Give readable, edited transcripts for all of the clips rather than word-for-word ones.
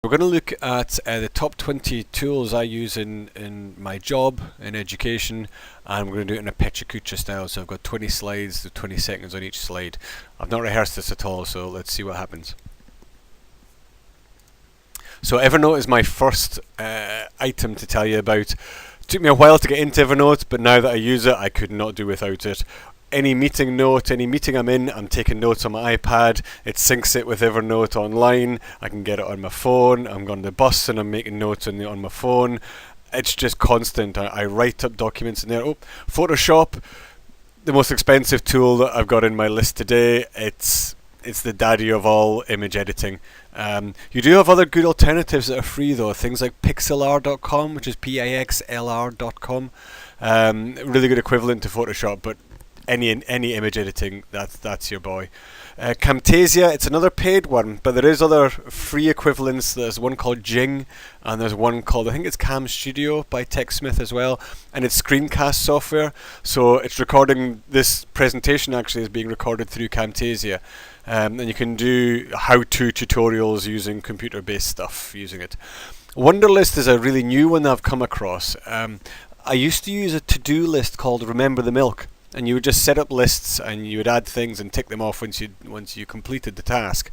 We're going to look at the top 20 tools I use in my job, in education, and we're going to do it in a Pecha Kucha style. So I've got 20 slides, the 20 seconds on each slide. I've not rehearsed this at all, so let's see what happens. So Evernote is my first item to tell you about. It took me a while to get into Evernote, but now that I use it, I could not do without it. Any meeting note, any meeting I'm in, I'm taking notes on my iPad. It syncs it with Evernote online. I can get it on my phone. I'm on the bus and I'm making notes on my phone. It's just constant. I write up documents in there. Oh, Photoshop, the most expensive tool that I've got in my list today. It's the daddy of all image editing. You do have other good alternatives that are free though. Things like pixlr.com, which is pixlr.com. Really good equivalent to Photoshop, but any image editing, that's your boy. Camtasia, it's another paid one, but there is other free equivalents. There's one called Jing, and there's one called, I think it's Cam Studio by TechSmith as well, and it's screencast software, so it's recording, this presentation actually is being recorded through Camtasia, and you can do how-to tutorials using computer-based stuff using it. Wunderlist is a really new one that I've come across. I used to use a to-do list called Remember the Milk, and you would just set up lists and you would add things and tick them off once you completed the task.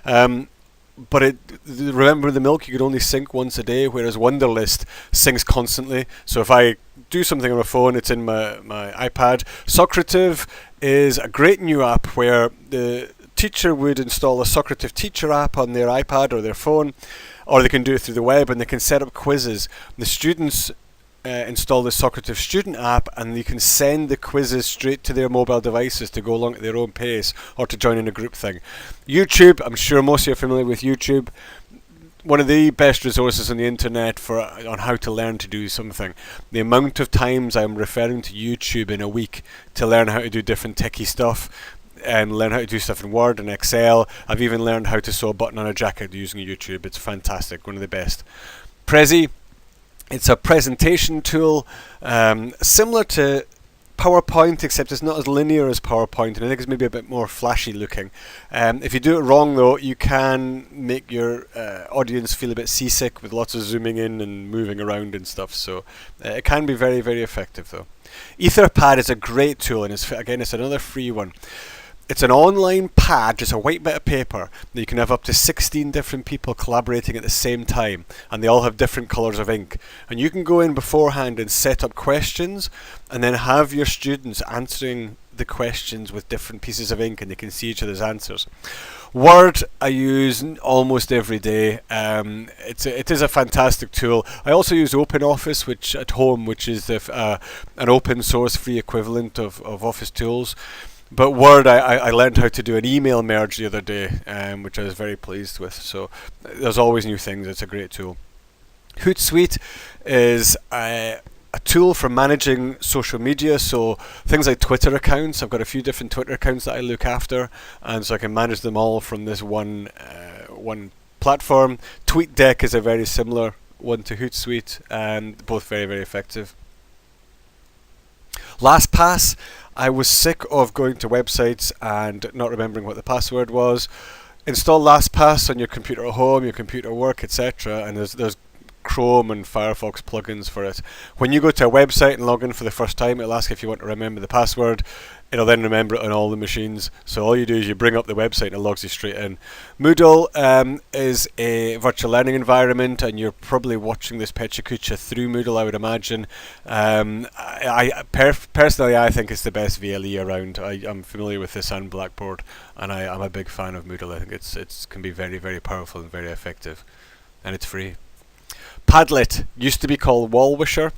But Remember the Milk, you could only sync once a day, whereas Wunderlist syncs constantly. So if I do something on my phone, it's in my iPad. Soccerative is a great new app where the teacher would install a Soccerative teacher app on their iPad or their phone, or they can do it through the web, and they can set up quizzes. The students install the Soccerative student app, and you can send the quizzes straight to their mobile devices to go along at their own pace or to join in a group thing. YouTube, I'm sure most of you are familiar with YouTube. One of the best resources on the internet on how to learn to do something. The amount of times I'm referring to YouTube in a week to learn how to do different techie stuff and learn how to do stuff in Word and Excel. I've even learned how to sew a button on a jacket using YouTube. It's fantastic, one of the best. Prezi, it's a presentation tool similar to PowerPoint, except it's not as linear as PowerPoint, and I think it's maybe a bit more flashy looking. If you do it wrong though, you can make your audience feel a bit seasick with lots of zooming in and moving around and stuff, so it can be very, very effective though. Etherpad is a great tool, and it's another free one. It's an online pad, just a white bit of paper, that you can have up to 16 different people collaborating at the same time, and they all have different colours of ink. And you can go in beforehand and set up questions, and then have your students answering the questions with different pieces of ink, and they can see each other's answers. Word I use almost every day. It is a fantastic tool. I also use OpenOffice, which is an open source free equivalent of Office tools. But Word, I learned how to do an email merge the other day, which I was very pleased with. So there's always new things. It's a great tool. HootSuite is a tool for managing social media, so things like Twitter accounts. I've got a few different Twitter accounts that I look after, and so I can manage them all from this one platform. TweetDeck is a very similar one to HootSuite, and both very, very effective. LastPass, I was sick of going to websites and not remembering what the password was. Install LastPass on your computer at home, your computer at work, etc. And there's Chrome and Firefox plugins for it. When you go to a website and log in for the first time, it'll ask if you want to remember the password. It'll then remember it on all the machines. So all you do is you bring up the website and it logs you straight in. Moodle is a virtual learning environment, and you're probably watching this Pecha Kucha through Moodle, I would imagine. Personally, I think it's the best VLE around. I'm familiar with this and Blackboard, and I'm a big fan of Moodle. I think it can be very, very powerful and very effective, and it's free. Padlet used to be called Wallwisher.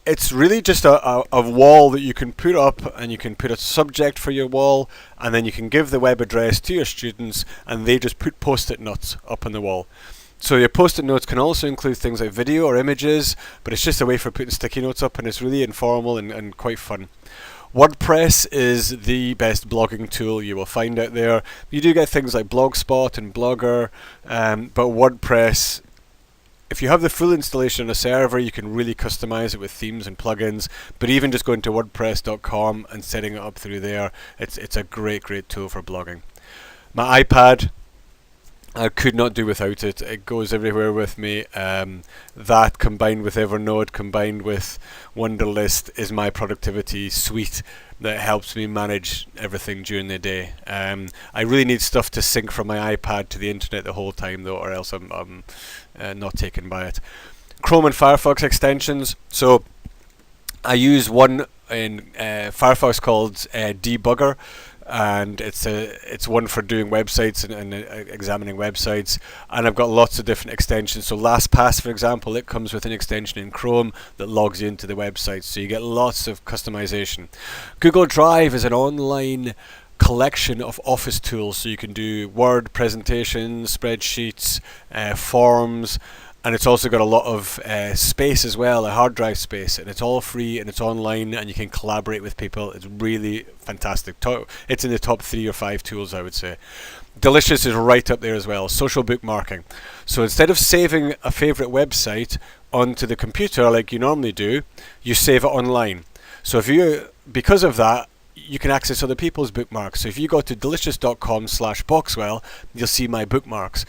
It's really just a wall that you can put up, and you can put a subject for your wall, and then you can give the web address to your students, and they just put post-it notes up on the wall. So your post-it notes can also include things like video or images, but it's just a way for putting sticky notes up, and it's really informal and quite fun. WordPress is the best blogging tool you will find out there. You do get things like Blogspot and Blogger, but WordPress, if you have the full installation on a server, you can really customize it with themes and plugins. But even just going to WordPress.com and setting it up through there, it's a great tool for blogging. My iPad, I could not do without it. It goes everywhere with me. That combined with Evernote, combined with Wunderlist, is my productivity suite that helps me manage everything during the day. I really need stuff to sync from my iPad to the internet the whole time, though, or else I'm not taken by it. Chrome and Firefox extensions. So I use one in Firefox called debugger, and it's one for doing websites and examining websites. And I've got lots of different extensions. So LastPass, for example, it comes with an extension in Chrome that logs you into the website, so you get lots of customization. Google Drive is an online collection of office tools, so you can do Word presentations, spreadsheets, forms. And it's also got a lot of space as well, a hard drive space, and it's all free and it's online, and you can collaborate with people. It's really fantastic. It's in the top 3 or 5 tools, I would say. Delicious is right up there as well. Social bookmarking. So instead of saving a favorite website onto the computer like you normally do, you save it online. So because of that, you can access other people's bookmarks. So if you go to delicious.com/boxwell, you'll see my bookmarks.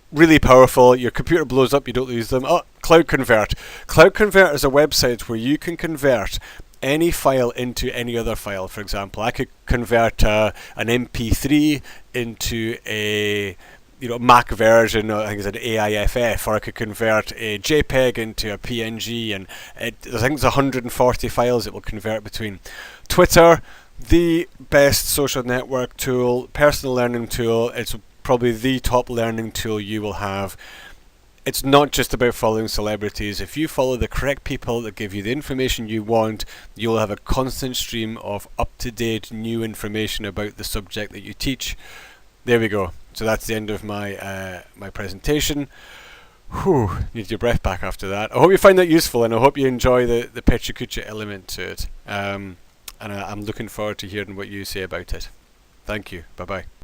Really powerful. Your computer blows up, you don't lose them. Oh, Cloud Convert. Cloud Convert is a website where you can convert any file into any other file. For example, I could convert an MP3 into a Mac version, I think it's an AIFF, or I could convert a JPEG into a PNG, and I think it's 140 files it will convert between. Twitter, the best social network tool, personal learning tool. It's probably the top learning tool you will have. It's not just about following celebrities. If you follow the correct people that give you the information you want, you'll have a constant stream of up-to-date new information about the subject that you teach. There we go. So that's the end of my my presentation. Whew, need your breath back after that. I hope you find that useful, and I hope you enjoy the Pecha Kucha element to it. And I'm looking forward to hearing what you say about it. Thank you. Bye-bye.